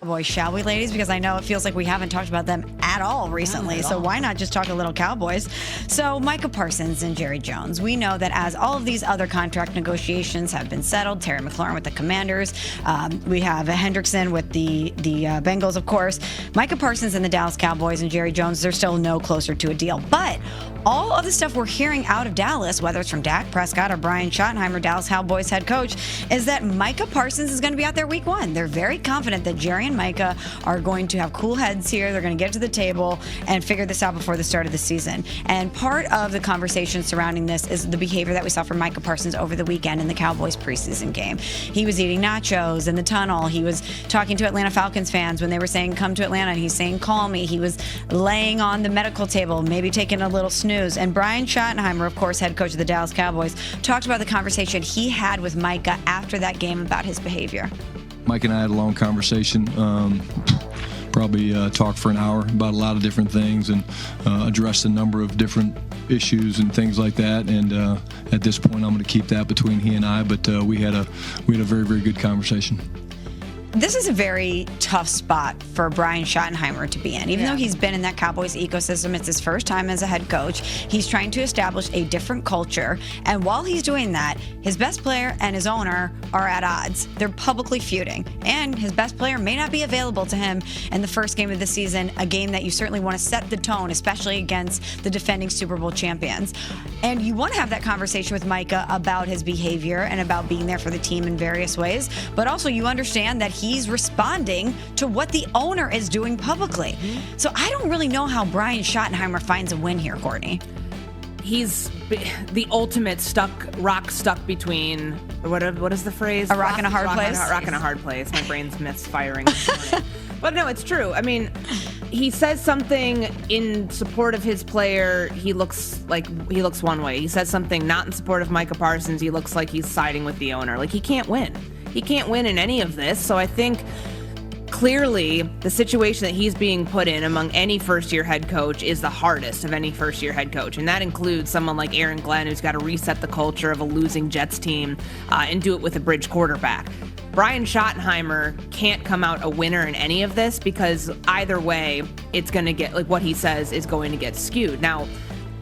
Cowboys, shall we, ladies? Because I know it feels like we haven't talked about them at all recently. So why not just talk a little Cowboys? So Micah Parsons and Jerry Jones. We know that as all of these other contract negotiations have been settled, Terry McLaurin with the Commanders, we have Hendrickson with the Bengals, of course. Micah Parsons and the Dallas Cowboys and Jerry Jones, they're still no closer to a deal. But all of the stuff we're hearing out of Dallas, whether it's from Dak Prescott or Brian Schottenheimer, Dallas Cowboys head coach, is that Micah Parsons is going to be out there week one. They're very confident that Jerry and Micah are going to have cool heads here. They're going to get to the table and figure this out before the start of the season. And part of the conversation surrounding this is the behavior that we saw from Micah Parsons over the weekend in the Cowboys preseason game. He was eating nachos in the tunnel. He was talking to Atlanta Falcons fans when they were saying, come to Atlanta. He's saying, call me. He was laying on the medical table, maybe taking a little snooze. And Brian Schottenheimer, of course, head coach of the Dallas Cowboys, talked about the conversation he had with Micah after that game about his behavior. Mike and I had a long conversation, probably talked for an hour about a lot of different things and addressed a number of different issues and things like that. And at this point, I'm going to keep that between he and I. But we had a very, very good conversation. This is a very tough spot for Brian Schottenheimer to be in. Even though he's been in that Cowboys ecosystem, it's his first time as a head coach. He's trying to establish a different culture. And while he's doing that, his best player and his owner are at odds. They're publicly feuding. And his best player may not be available to him in the first game of the season, a game that you certainly want to set the tone, especially against the defending Super Bowl champions. And you want to have that conversation with Micah about his behavior and about being there for the team in various ways. But also you understand that he's responding to what the owner is doing publicly. So I don't really know how Brian Schottenheimer finds a win here, Courtney. He's the ultimate rock stuck between, what is the phrase? A rock and a hard place? Rock and a hard place. My brain's misfiring this morning. But no, it's true. I mean, he says something in support of his player, he looks one way. He says something not in support of Micah Parsons, he looks like he's siding with the owner. Like, he can't win. He can't win in any of this. So I think clearly the situation that he's being put in among any first-year head coach is the hardest of any first-year head coach. And that includes someone like Aaron Glenn, who's got to reset the culture of a losing Jets team and do it with a bridge quarterback. Brian Schottenheimer can't come out a winner in any of this because either way, it's going to get, like what he says is going to get skewed. Now,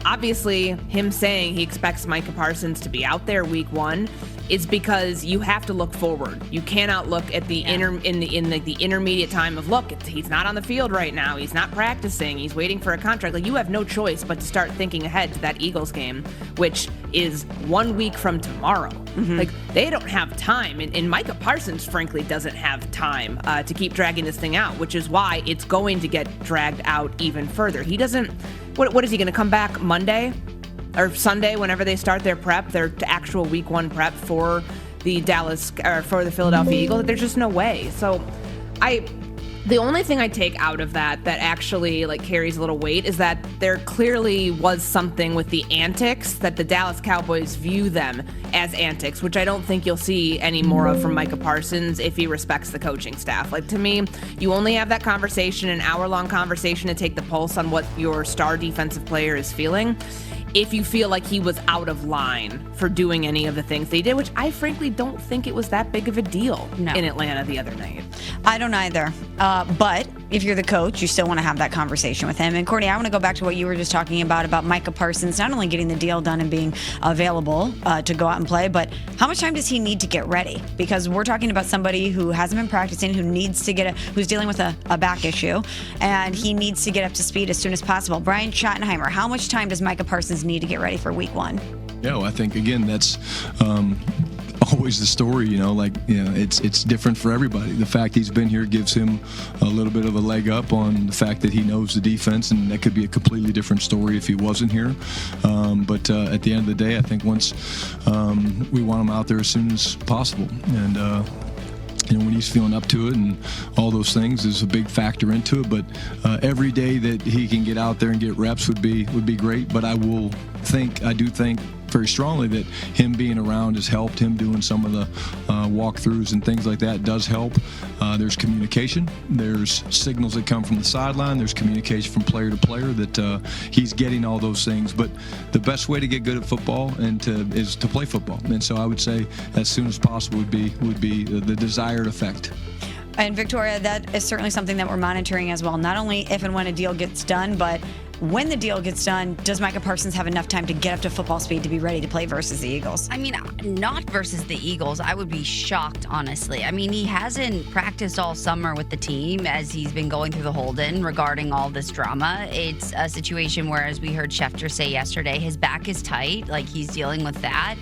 obviously, him saying he expects Micah Parsons to be out there week one is because you have to look forward. You cannot look at the the intermediate time of, look, he's not on the field right now. He's not practicing. He's waiting for a contract. Like, you have no choice but to start thinking ahead to that Eagles game, which is 1 week from tomorrow. Like, they don't have time. And Micah Parsons, frankly, doesn't have time to keep dragging this thing out, which is why it's going to get dragged out even further. He doesn't, what is he going to come back Monday? Or Sunday, whenever they start their prep, their actual week one prep for the Philadelphia Eagles, there's just no way. So the only thing I take out of that actually carries a little weight is that there clearly was something with the antics that the Dallas Cowboys view them as antics, which I don't think you'll see any more of from Micah Parsons if he respects the coaching staff. Like, to me, you only have that conversation, an hour-long conversation, to take the pulse on what your star defensive player is feeling. If you feel like he was out of line for doing any of the things they did, which I frankly don't think it was that big of a deal in Atlanta the other night. I don't either. But if you're the coach, you still want to have that conversation with him. And Courtney, I want to go back to what you were just talking about Micah Parsons not only getting the deal done and being available to go out and play, but how much time does he need to get ready? Because we're talking about somebody who hasn't been practicing, who needs to who's dealing with a back issue, and he needs to get up to speed as soon as possible. Brian Schottenheimer, how much time does Micah Parsons need to get ready for week one? Yeah, well, I think, again, that's always the story, it's different for everybody. The fact he's been here gives him a little bit of a leg up on the fact that he knows the defense, and that could be a completely different story if he wasn't here. But at the end of the day, I think once we want him out there as soon as possible. And when he's feeling up to it and all those things is a big factor into it. But every day that he can get out there and get reps would be great. But I do think very strongly that him being around has helped. Him doing some of the walkthroughs and things like that does help. There's communication. There's signals that come from the sideline. There's communication from player to player that he's getting all those things. But the best way to get good at football is to play football. And so I would say as soon as possible would be the desired effect. And Victoria, that is certainly something that we're monitoring as well. Not only if and when a deal gets done, but when the deal gets done, does Micah Parsons have enough time to get up to football speed to be ready to play versus the Eagles? I mean, not versus the Eagles. I would be shocked, honestly. I mean, he hasn't practiced all summer with the team as he's been going through the hold-in regarding all this drama. It's a situation where, as we heard Schefter say yesterday, his back is tight, like he's dealing with that.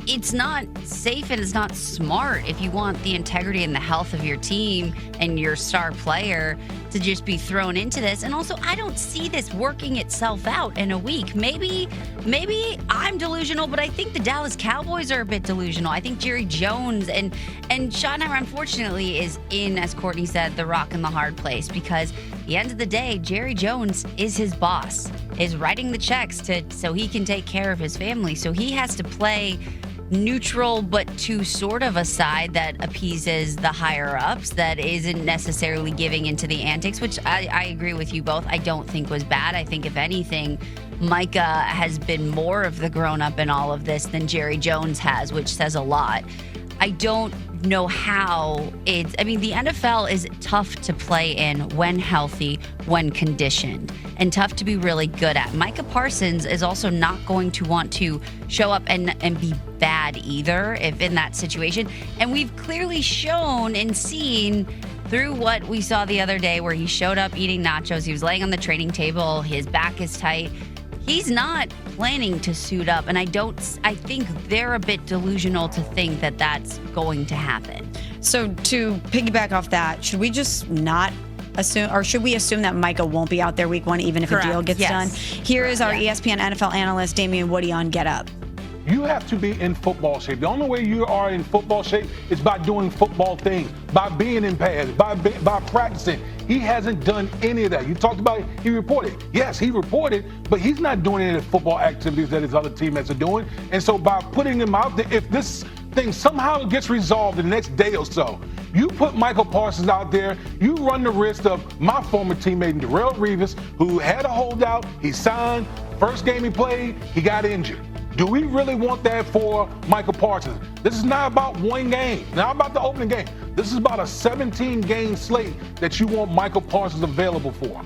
It's not safe and it's not smart if you want the integrity and the health of your team and your star player to just be thrown into this. And also, I don't see this working itself out in a week. Maybe I'm delusional, but I think the Dallas Cowboys are a bit delusional. I think Jerry Jones and Schottenheimer, unfortunately, is in, as Courtney said, the rock and the hard place, because at the end of the day, Jerry Jones is his boss, is writing the checks so he can take care of his family. So he has to play neutral, but to sort of a side that appeases the higher ups, that isn't necessarily giving into the antics, which I agree with you both. I don't think was bad. I think if anything, Micah has been more of the grown up in all of this than Jerry Jones has, which says a lot. I don't know how the NFL is tough to play in when healthy, when conditioned, and tough to be really good at. Micah Parsons is also not going to want to show up and be bad either if in that situation. And we've clearly shown and seen through what we saw the other day where he showed up eating nachos. He was laying on the training table. His back is tight. He's not planning to suit up, and I think they're a bit delusional to think that that's going to happen. So to piggyback off that, should we just not assume, or should we assume that Micah won't be out there week one, even if a deal gets done? Here is our ESPN NFL analyst, Damian Woody, on Get Up. You have to be in football shape. The only way you are in football shape is by doing football things, by being in pads, by practicing. He hasn't done any of that. You talked about it, he reported. Yes, he reported, but he's not doing any of the football activities that his other teammates are doing. And so by putting him out there, if this thing somehow gets resolved in the next day or so, you put Micah Parsons out there, you run the risk of my former teammate, Darrelle Revis, who had a holdout, he signed, first game he played, he got injured. Do we really want that for Micah Parsons? This is not about one game, not about the opening game. This is about a 17-game slate that you want Micah Parsons available for.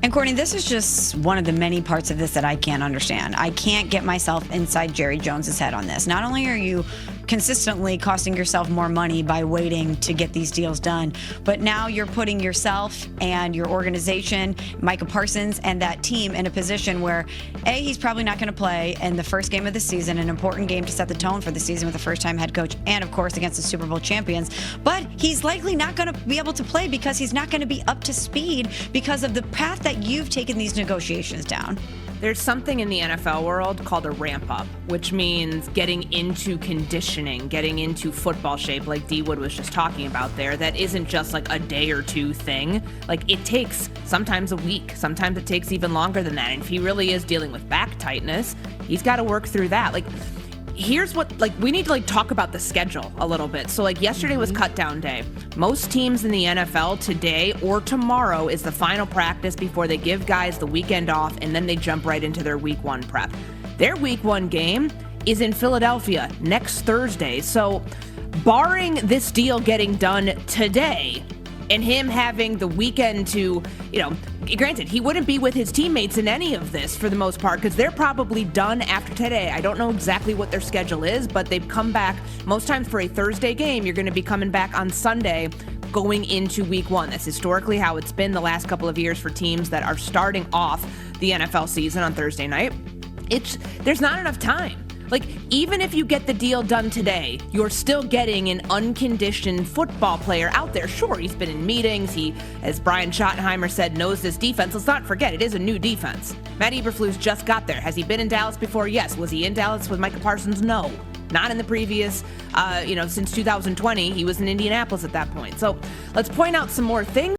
And Courtney, this is just one of the many parts of this that I can't understand. I can't get myself inside Jerry Jones's head on this. Not only are you consistently costing yourself more money by waiting to get these deals done, but now you're putting yourself and your organization, Micah Parsons, and that team in a position where, A, he's probably not going to play in the first game of the season, an important game to set the tone for the season with a first-time head coach, and, of course, against the Super Bowl champions. But he's likely not going to be able to play because he's not going to be up to speed because of the path that you've taken these negotiations down. There's something in the NFL world called a ramp up, which means getting into conditioning, getting into football shape, like D Wood was just talking about there. That isn't just like a day or two thing. Like, it takes sometimes a week. Sometimes it takes even longer than that. And if he really is dealing with back tightness, he's got to work through that. Like, here's what, we need to talk about the schedule a little bit. So yesterday was cut down day. Most teams in the NFL today or tomorrow is the final practice before they give guys the weekend off, and then they jump right into their week one prep. Their week one game is in Philadelphia next Thursday. So barring this deal getting done today and him having the weekend to, granted, he wouldn't be with his teammates in any of this for the most part because they're probably done after today. I don't know exactly what their schedule is, but they've come back. Most times for a Thursday game, you're going to be coming back on Sunday going into week one. That's historically how it's been the last couple of years for teams that are starting off the NFL season on Thursday night. There's not enough time. Even if you get the deal done today, you're still getting an unconditioned football player out there. Sure, he's been in meetings. He, as Brian Schottenheimer said, knows this defense. Let's not forget, it is a new defense. Matt Eberflus just got there. Has he been in Dallas before? Yes. Was he in Dallas with Micah Parsons? No. Not in the previous, since 2020. He was in Indianapolis at that point. So let's point out some more things.